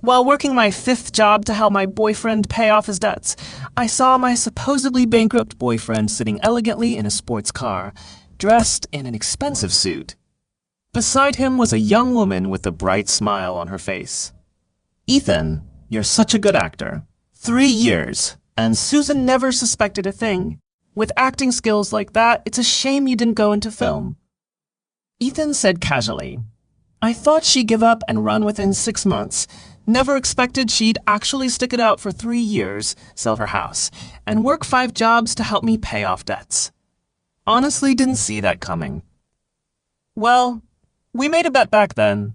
While working my fifth job to help my boyfriend pay off his debts, I saw my supposedly bankrupt boyfriend sitting elegantly in a sports car, dressed in an expensive suit. Beside him was a young woman with a bright smile on her face. "Ethan, you're such a good actor. 3 years, and Susan never suspected a thing. With acting skills like that, it's a shame you didn't go into film." Ethan said casually, "I thought she'd give up and run within 6 months. Never expected she'd actually stick it out for 3 years, sell her house, and work 5 jobs to help me pay off debts. Honestly, didn't see that coming." "Well, we made a bet back then,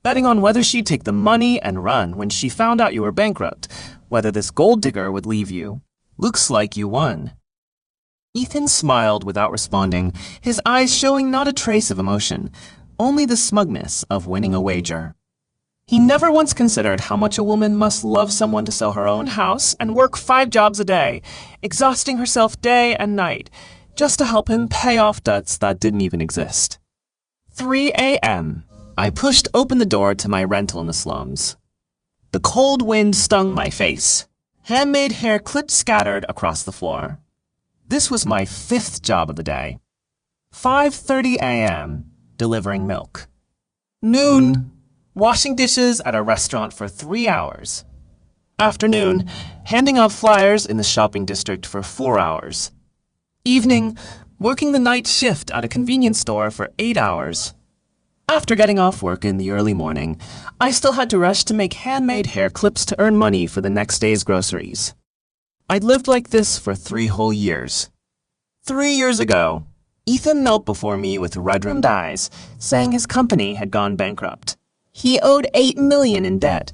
betting on whether she'd take the money and run when she found out you were bankrupt, whether this gold digger would leave you. Looks like you won." Ethan smiled without responding, his eyes showing not a trace of emotion, only the smugness of winning a wager. He never once considered how much a woman must love someone to sell her own house and work 5 jobs a day, exhausting herself day and night, just to help him pay off debts that didn't even exist. 3 a.m. I pushed open the door to my rental in the slums. The cold wind stung my face. Handmade hair clips scattered across the floor. This was my 5th job of the day. 5:30 a.m. Delivering milk. Noon. Washing dishes at a restaurant for 3 hours. Afternoon. Handing out flyers in the shopping district for 4 hours. Evening. Working the night shift at a convenience store for 8 hours. After getting off work in the early morning, I still had to rush to make handmade hair clips to earn money for the next day's groceries. I'd lived like this for 3 whole years. 3 years ago, Ethan knelt before me with red-rimmed eyes, saying his company had gone bankrupt. He owed $8 million in debt.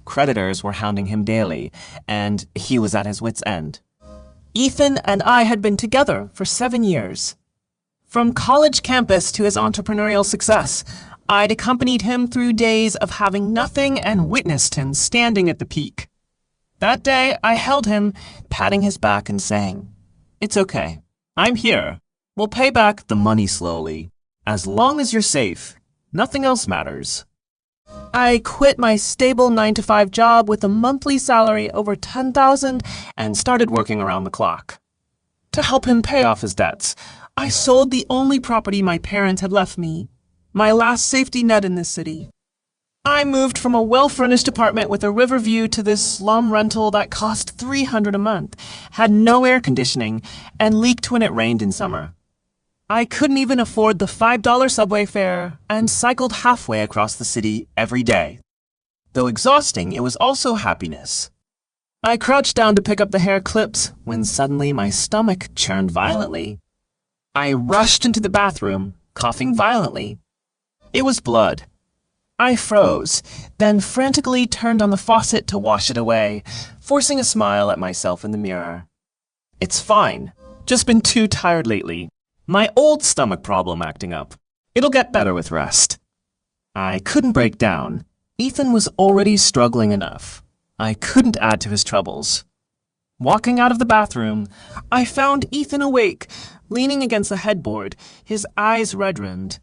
Creditors were hounding him daily, and he was at his wit's end. Ethan and I had been together for 7 years. From college campus to his entrepreneurial success, I'd accompanied him through days of having nothing and witnessed him standing at the peak. That day, I held him, patting his back and saying, "It's okay. I'm here. We'll pay back the money slowly. As long as you're safe, nothing else matters." I quit my stable 9-to-5 job with a monthly salary over $10,000 and started working around the clock. To help him pay off his debts, I sold the only property my parents had left me, my last safety net in this city. I moved from a well-furnished apartment with a river view to this slum rental that cost $300 a month, had no air conditioning, and leaked when it rained in summer. I couldn't even afford the $5 subway fare and cycled halfway across the city every day. Though exhausting, it was also happiness. I crouched down to pick up the hair clips when suddenly my stomach churned violently. I rushed into the bathroom, coughing violently. It was blood. I froze, then frantically turned on the faucet to wash it away, forcing a smile at myself in the mirror. It's fine. Just been too tired lately. My old stomach problem acting up. It'll get better with rest. I couldn't break down. Ethan was already struggling enough. I couldn't add to his troubles. Walking out of the bathroom, I found Ethan awake, leaning against the headboard, his eyes red-rimmed.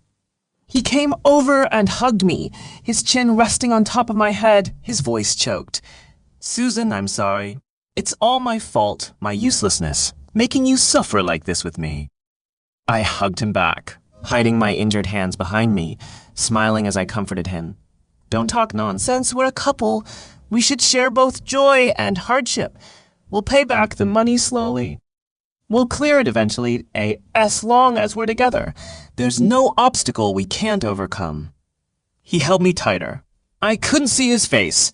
He came over and hugged me, his chin resting on top of my head, his voice choked. "Susan, I'm sorry. It's all my fault, my uselessness, making you suffer like this with me." I hugged him back, hiding my injured hands behind me, smiling as I comforted him. "Don't talk nonsense, we're a couple. We should share both joy and hardship. We'll pay back the money slowly. We'll clear it eventually, as long as we're together. There's no obstacle we can't overcome." He held me tighter. I couldn't see his face,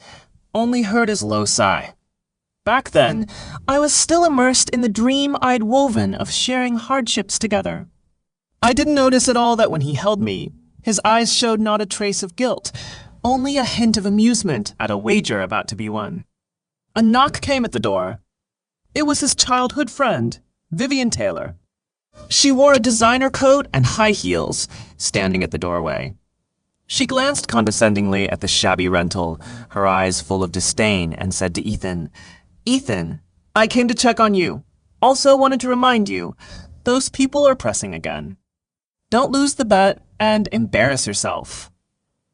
only heard his low sigh. Back then, I was still immersed in the dream I'd woven of sharing hardships together. I didn't notice at all that when he held me, his eyes showed not a trace of guilt, only a hint of amusement at a wager about to be won. A knock came at the door. It was his childhood friend, Vivian Taylor. She wore a designer coat and high heels, standing at the doorway. She glanced condescendingly at the shabby rental, her eyes full of disdain, and said to Ethan, "Ethan, I came to check on you. Also wanted to remind you, those people are pressing again. Don't lose the bet and embarrass yourself."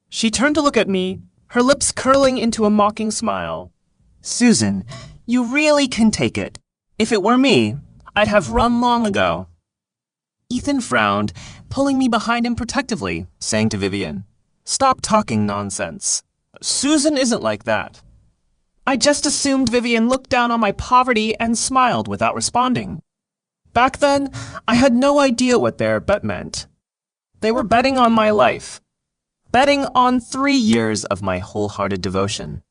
She turned to look at me, her lips curling into a mocking smile. Susan, you really can take it. If it were me, I'd have run long ago. Ethan frowned, pulling me behind him protectively, saying to Vivian, Stop talking nonsense. Susan isn't like that. I just assumed Vivian looked down on my poverty and smiled without responding. Back then, I had no idea what their bet meant. They were betting on my life. Betting on 3 years of my wholehearted devotion.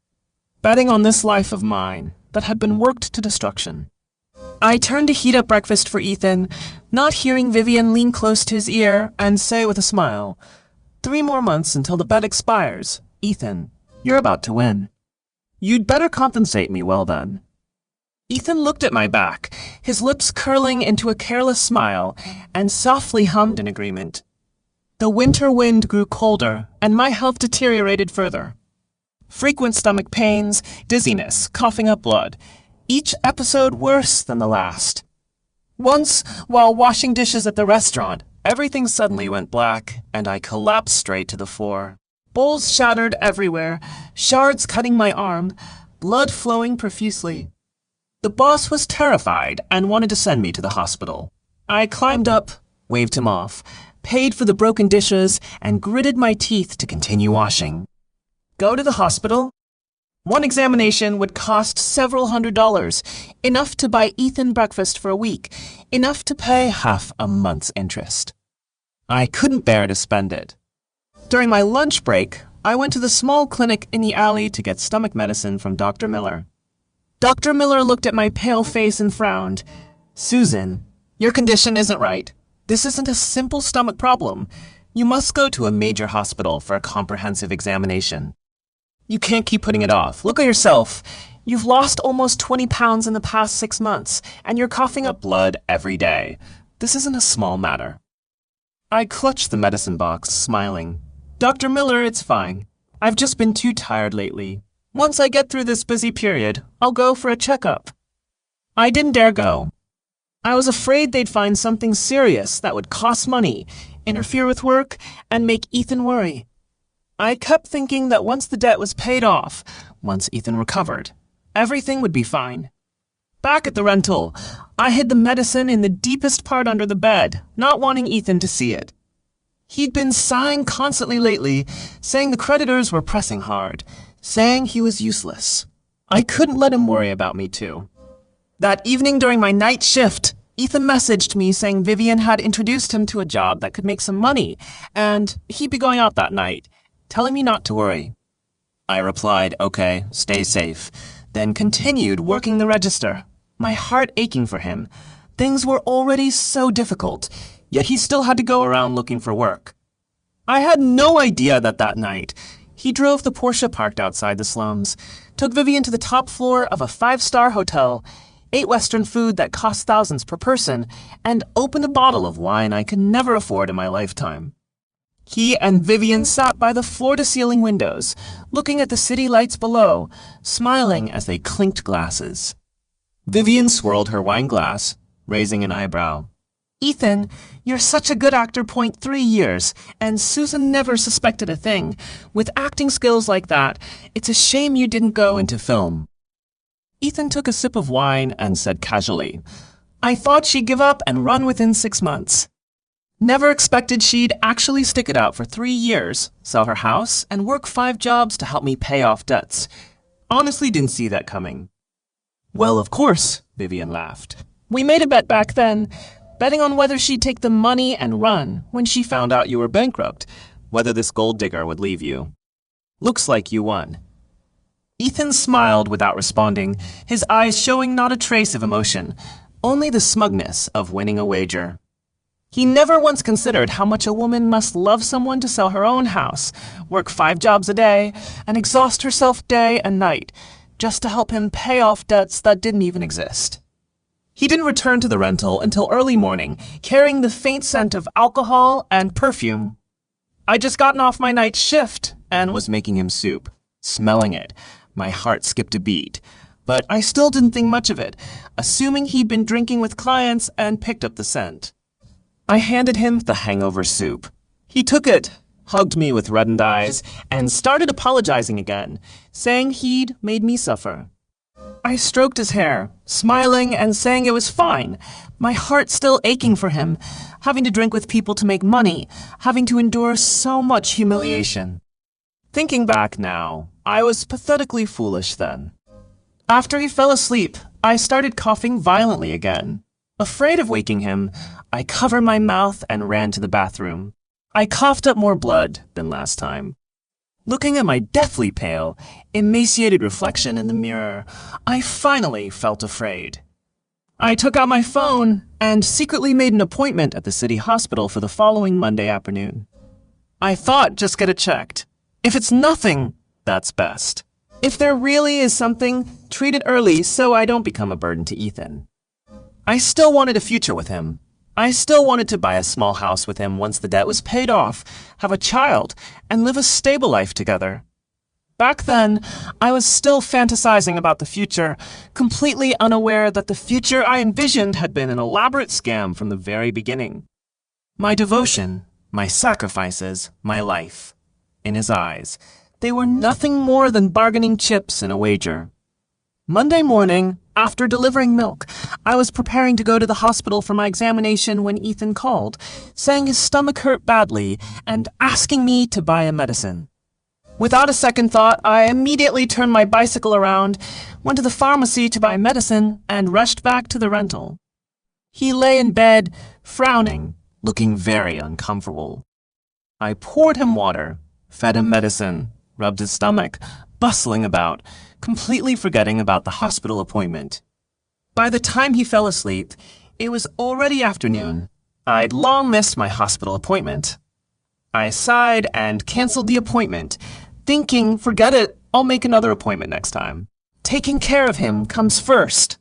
Betting on this life of mine that had been worked to destruction. I turned to heat up breakfast for Ethan, not hearing Vivian lean close to his ear and say with a smile, 3 more months until the bet expires. Ethan, you're about to win. You'd better compensate me well then. Ethan looked at my back, his lips curling into a careless smile, and softly hummed in agreement. The winter wind grew colder, and my health deteriorated further. Frequent stomach pains, dizziness, coughing up blood, each episode worse than the last. Once, while washing dishes at the restaurant, everything suddenly went black, and I collapsed straight to the floor. Bowls shattered everywhere, shards cutting my arm, blood flowing profusely. The boss was terrified and wanted to send me to the hospital. I climbed up, waved him off, paid for the broken dishes, and gritted my teeth to continue washing. Go to the hospital? One examination would cost several $100s, enough to buy Ethan breakfast for a week, enough to pay half a month's interest. I couldn't bear to spend it. During my lunch break, I went to the small clinic in the alley to get stomach medicine from Dr. Miller. Dr. Miller looked at my pale face and frowned. Susan, your condition isn't right. This isn't a simple stomach problem. You must go to a major hospital for a comprehensive examination. You can't keep putting it off. Look at yourself. You've lost almost 20 pounds in the past 6 months, and you're coughing up blood every day. This isn't a small matter. I clutched the medicine box, smiling. Dr. Miller, it's fine. I've just been too tired lately. Once I get through this busy period, I'll go for a checkup. I didn't dare go. I was afraid they'd find something serious that would cost money, interfere with work, and make Ethan worry. I kept thinking that once the debt was paid off, once Ethan recovered, everything would be fine. Back at the rental, I hid the medicine in the deepest part under the bed, not wanting Ethan to see it. He'd been sighing constantly lately, saying the creditors were pressing hard, saying he was useless. I couldn't let him worry about me too. That evening during my night shift, Ethan messaged me saying Vivian had introduced him to a job that could make some money, and he'd be going out that night, telling me not to worry. I replied, okay, stay safe, then continued working the register, my heart aching for him. Things were already so difficult, yet he still had to go around looking for work. I had no idea that night, he drove the Porsche parked outside the slums, took Vivian to the top floor of a 5-star hotel, ate Western food that cost thousands per person, and opened a bottle of wine I could never afford in my lifetime. He and Vivian sat by the floor-to-ceiling windows, looking at the city lights below, smiling as they clinked glasses. Vivian swirled her wine glass, raising an eyebrow. Ethan, you're such a good actor. 3 years, and Susan never suspected a thing. With acting skills like that, it's a shame you didn't go into film. Ethan took a sip of wine and said casually, I thought she'd give up and run within 6 months. Never expected she'd actually stick it out for 3 years, sell her house, and work 5 jobs to help me pay off debts. Honestly didn't see that coming. Well, of course, Vivian laughed. We made a bet back then, betting on whether she'd take the money and run when she found out you were bankrupt, whether this gold digger would leave you. Looks like you won. Ethan smiled without responding, his eyes showing not a trace of emotion, only the smugness of winning a wager. He never once considered how much a woman must love someone to sell her own house, work 5 jobs a day, and exhaust herself day and night, just to help him pay off debts that didn't even exist. He didn't return to the rental until early morning, carrying the faint scent of alcohol and perfume. I'd just gotten off my night shift and was making him soup. Smelling it, my heart skipped a beat, but I still didn't think much of it, assuming he'd been drinking with clients and picked up the scent. I handed him the hangover soup. He took it, hugged me with reddened eyes, and started apologizing again, saying he'd made me suffer. I stroked his hair, smiling and saying it was fine, my heart still aching for him, having to drink with people to make money, having to endure so much humiliation. Thinking back now, I was pathetically foolish then. After he fell asleep, I started coughing violently again. Afraid of waking him, I covered my mouth and ran to the bathroom. I coughed up more blood than last time. Looking at my deathly pale, emaciated reflection in the mirror, I finally felt afraid. I took out my phone and secretly made an appointment at the city hospital for the following Monday afternoon. I thought just get it checked. If it's nothing, that's best. If there really is something, treat it early so I don't become a burden to Ethan. I still wanted a future with him. I still wanted to buy a small house with him once the debt was paid off, have a child, and live a stable life together. Back then, I was still fantasizing about the future, completely unaware that the future I envisioned had been an elaborate scam from the very beginning. My devotion, my sacrifices, my life. In his eyes, they were nothing more than bargaining chips in a wager. Monday morning, after delivering milk, I was preparing to go to the hospital for my examination when Ethan called, saying his stomach hurt badly and asking me to buy a medicine. Without a second thought, I immediately turned my bicycle around, went to the pharmacy to buy medicine, and rushed back to the rental. He lay in bed, frowning, looking very uncomfortable. I poured him water, fed him medicine, rubbed his stomach, bustling about, completely forgetting about the hospital appointment. By the time he fell asleep, it was already afternoon. I'd long missed my hospital appointment. I sighed and canceled the appointment, thinking, forget it, I'll make another appointment next time. Taking care of him comes first.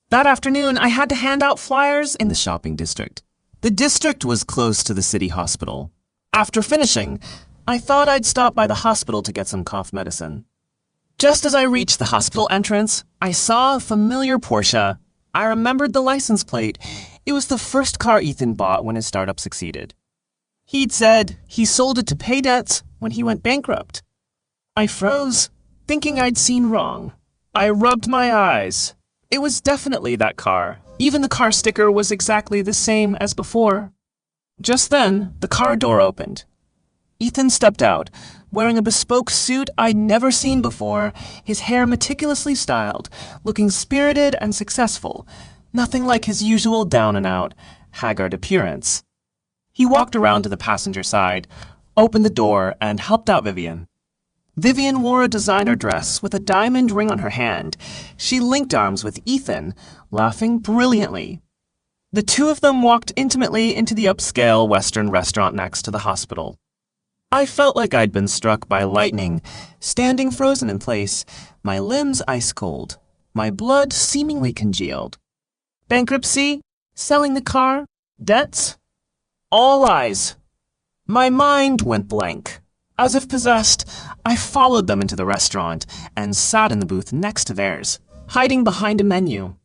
That afternoon, I had to hand out flyers in the shopping district. The district was close to the city hospital. After finishing, I thought I'd stop by the hospital to get some cough medicine. Just as I reached the hospital entrance, I saw a familiar Porsche. I remembered the license plate. It was the first car Ethan bought when his startup succeeded. He'd said he sold it to pay debts when he went bankrupt. I froze, thinking I'd seen wrong. I rubbed my eyes. It was definitely that car. Even the car sticker was exactly the same as before. Just then, the car door opened. Ethan stepped out, wearing a bespoke suit I'd never seen before, his hair meticulously styled, looking spirited and successful, nothing like his usual down-and-out, haggard appearance. He walked around to the passenger side, opened the door, and helped out Vivian. Vivian wore a designer dress with a diamond ring on her hand. She linked arms with Ethan, laughing brilliantly. The two of them walked intimately into the upscale Western restaurant next to the hospital. I felt like I'd been struck by lightning, standing frozen in place, my limbs ice cold, my blood seemingly congealed. Bankruptcy? Selling the car? Debts? All lies. My mind went blank. As if possessed, I followed them into the restaurant and sat in the booth next to theirs, hiding behind a menu.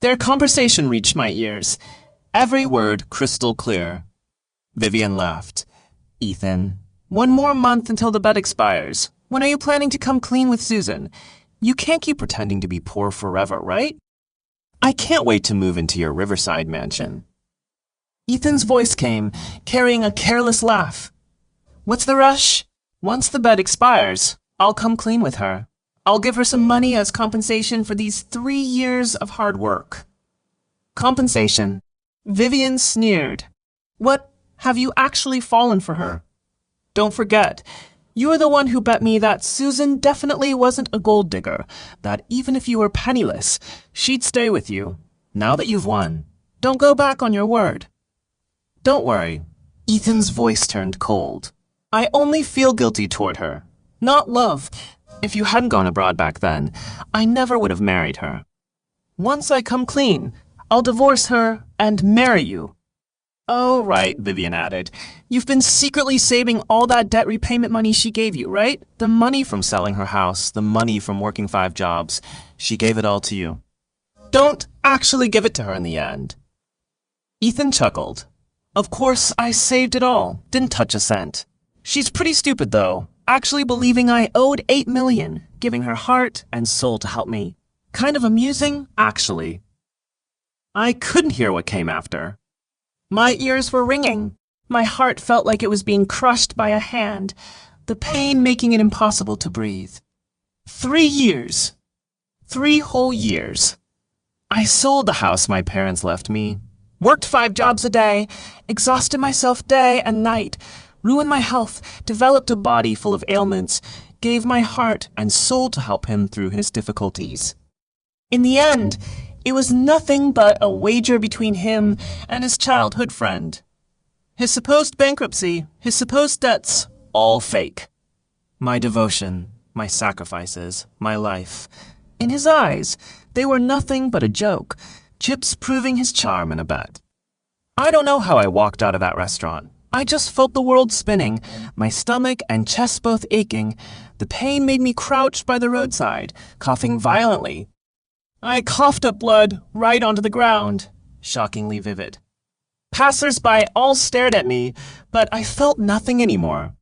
Their conversation reached my ears, every word crystal clear. Vivian laughed. Ethan, 1 more month until the bet expires. When are you planning to come clean with Susan? You can't keep pretending to be poor forever, right? I can't wait to move into your Riverside mansion. Ethan's voice came, carrying a careless laugh. What's the rush? Once the bet expires, I'll come clean with her. I'll give her some money as compensation for these 3 years of hard work. Compensation. Vivian sneered. What, have you actually fallen for her? Don't forget, you're the one who bet me that Susan definitely wasn't a gold digger, that even if you were penniless, she'd stay with you. Now that you've won, don't go back on your word. Don't worry. Ethan's voice turned cold. I only feel guilty toward her, not love. If you hadn't gone abroad back then, I never would have married her. Once I come clean, I'll divorce her and marry you. Oh, right, Vivian added. You've been secretly saving all that debt repayment money she gave you, right? The money from selling her house, the money from working 5 jobs. She gave it all to you. Don't actually give it to her in the end. Ethan chuckled. Of course, I saved it all, didn't touch a cent. She's pretty stupid, though, actually believing I owed $8 million, giving her heart and soul to help me. Kind of amusing, actually. I couldn't hear what came after. My ears were ringing. My heart felt like it was being crushed by a hand, the pain making it impossible to breathe. 3 years. 3 whole years. I sold the house my parents left me, worked 5 jobs a day, exhausted myself day and night, ruined my health, developed a body full of ailments, gave my heart and soul to help him through his difficulties. In the end, it was nothing but a wager between him and his childhood friend. His supposed bankruptcy, his supposed debts, all fake. My devotion, my sacrifices, my life. In his eyes, they were nothing but a joke, Chips proving his charm in a bet. I don't know how I walked out of that restaurant. I just felt the world spinning, my stomach and chest both aching. The pain made me crouch by the roadside, coughing violently. I coughed up blood right onto the ground, shockingly vivid. Passers-by all stared at me, but I felt nothing anymore.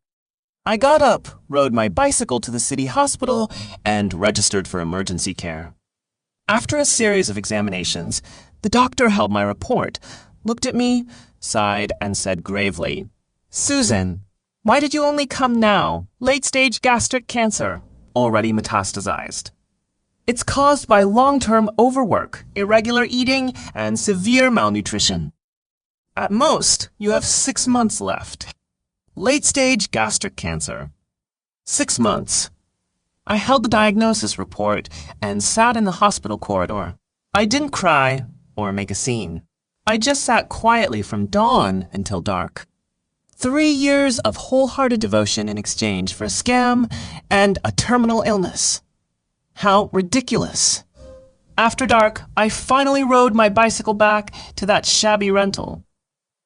I got up, rode my bicycle to the city hospital, and registered for emergency care. After a series of examinations, the doctor held my report, looked at me, sighed, and said gravely, "Susan, why did you only come now? Late-stage gastric cancer, already metastasized. It's caused by long-term overwork, irregular eating, and severe malnutrition. At most, you have 6 months left. Late-stage gastric cancer. 6 months." I held the diagnosis report and sat in the hospital corridor. I didn't cry or make a scene. I just sat quietly from dawn until dark. 3 years of wholehearted devotion in exchange for a scam and a terminal illness. How ridiculous. After dark, I finally rode my bicycle back to that shabby rental.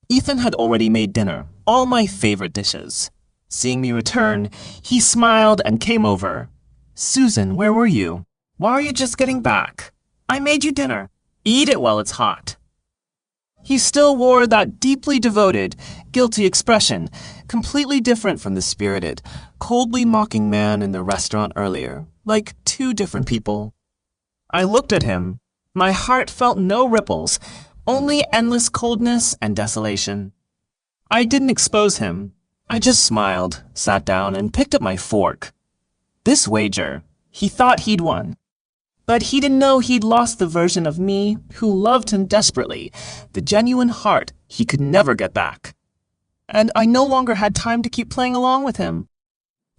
Ethan had already made dinner, all my favorite dishes. Seeing me return, he smiled and came over. "Susan, where were you? Why are you just getting back? I made you dinner. Eat it while it's hot." He still wore that deeply devoted, guilty expression, completely different from the spirited, coldly mocking man in the restaurant earlier, like 2 different people. I looked at him. My heart felt no ripples, only endless coldness and desolation. I didn't expose him. I just smiled, sat down, and picked up my fork. This wager, he thought he'd won. But he didn't know he'd lost the version of me who loved him desperately, the genuine heart he could never get back. And I no longer had time to keep playing along with him.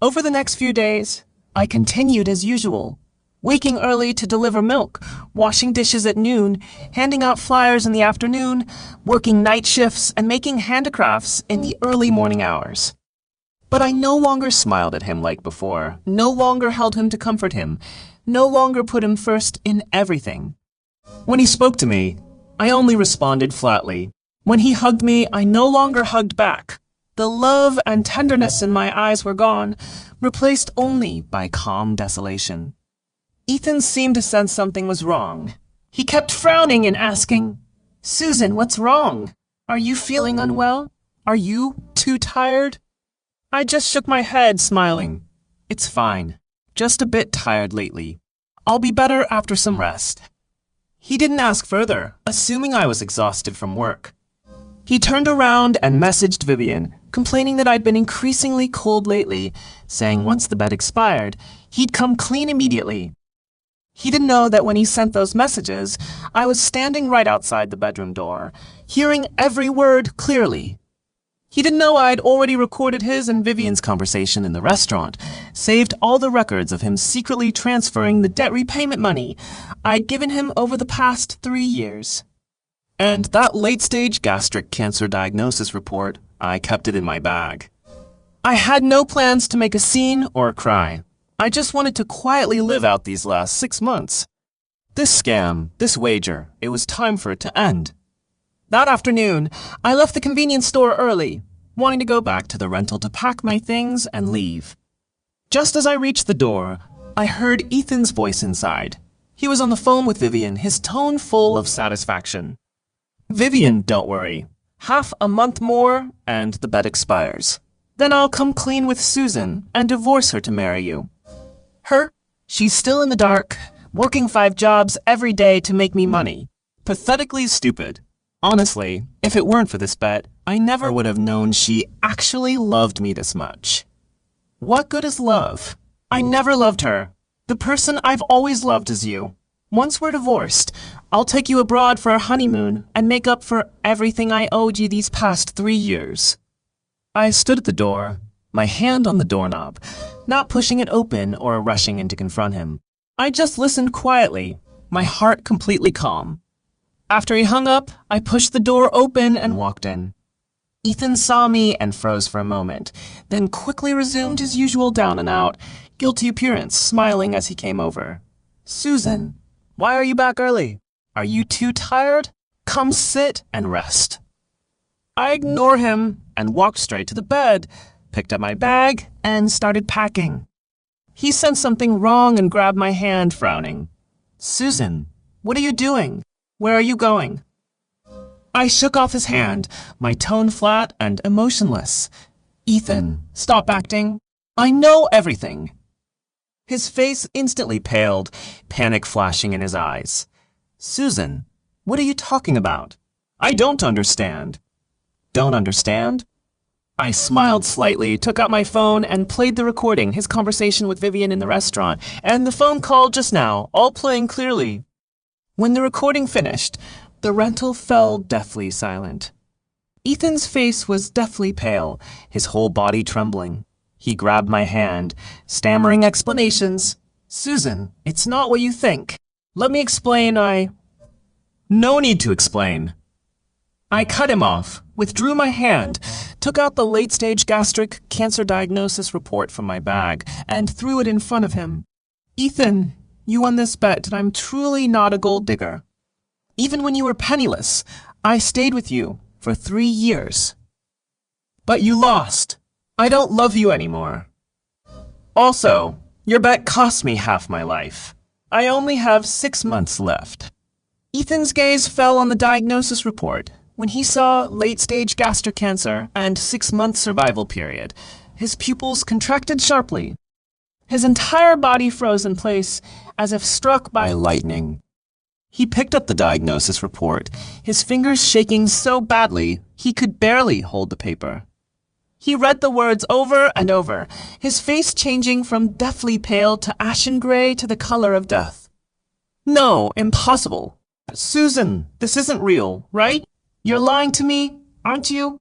Over the next few days, I continued as usual, waking early to deliver milk, washing dishes at noon, handing out flyers in the afternoon, working night shifts, and making handicrafts in the early morning hours. But I no longer smiled at him like before, no longer held him to comfort him, no longer put him first in everything. When he spoke to me, I only responded flatly. When he hugged me, I no longer hugged back. The love and tenderness in my eyes were gone, replaced only by calm desolation. Ethan seemed to sense something was wrong. He kept frowning and asking, "Susan, what's wrong? Are you feeling unwell? Are you too tired?" I just shook my head, smiling. "It's fine. Just a bit tired lately. I'll be better after some rest." He didn't ask further, assuming I was exhausted from work. He turned around and messaged Vivian, complaining that I'd been increasingly cold lately, saying once the bed expired, he'd come clean immediately. He didn't know that when he sent those messages, I was standing right outside the bedroom door, hearing every word clearly. He didn't know I'd already recorded his and Vivian's conversation in the restaurant, saved all the records of him secretly transferring the debt repayment money I'd given him over the past 3 years. And that late-stage gastric cancer diagnosis report, I kept it in my bag. I had no plans to make a scene or cry. I just wanted to quietly live out these last 6 months. This scam, this wager, it was time for it to end. That afternoon, I left the convenience store early, wanting to go back to the rental to pack my things and leave. Just as I reached the door, I heard Ethan's voice inside. He was on the phone with Vivian, his tone full of satisfaction. "Vivian, don't worry. Half a month more, and the bet expires. Then I'll come clean with Susan and divorce her to marry you. Her? She's still in the dark, working 5 jobs every day to make me money. Pathetically stupid. Honestly, if it weren't for this bet, I never would have known she actually loved me this much. What good is love? I never loved her. The person I've always loved is you. Once we're divorced, I'll take you abroad for a honeymoon and make up for everything I owed you these past 3 years. I stood at the door, my hand on the doorknob, not pushing it open or rushing in to confront him. I just listened quietly, my heart completely calm. After he hung up, I pushed the door open and walked in. Ethan saw me and froze for a moment, then quickly resumed his usual down and out, guilty appearance, smiling as he came over. Susan, why are you back early? Are you too tired? Come sit and rest. I ignored him and walked straight to the bed, picked up my bag, and started packing. He sensed something wrong and grabbed my hand, frowning. Susan, what are you doing? Where are you going? I shook off his hand, my tone flat and emotionless. Ethan, stop acting. I know everything. His face instantly paled, panic flashing in his eyes. Susan, what are you talking about? I don't understand. Don't understand? I smiled slightly, took out my phone, and played the recording, his conversation with Vivian in the restaurant, and the phone call just now, all playing clearly. When the recording finished, the rental fell deathly silent. Ethan's face was deathly pale, his whole body trembling. He grabbed my hand, stammering explanations. Susan, it's not what you think. Let me explain, No need to explain. I cut him off, withdrew my hand, took out the late-stage gastric cancer diagnosis report from my bag, and threw it in front of him. Ethan, you won this bet that I'm truly not a gold digger. Even when you were penniless, I stayed with you for 3 years. But you lost. I don't love you anymore. Also, your bet cost me half my life. I only have 6 months left. Ethan's gaze fell on the diagnosis report. When he saw late-stage gastric cancer and 6-month survival period, his pupils contracted sharply. His entire body froze in place, as if struck by lightning. He picked up the diagnosis report, his fingers shaking so badly he could barely hold the paper. He read the words over and over, his face changing from deathly pale to ashen gray to the color of death. No, impossible. Susan, this isn't real, right? You're lying to me, aren't you?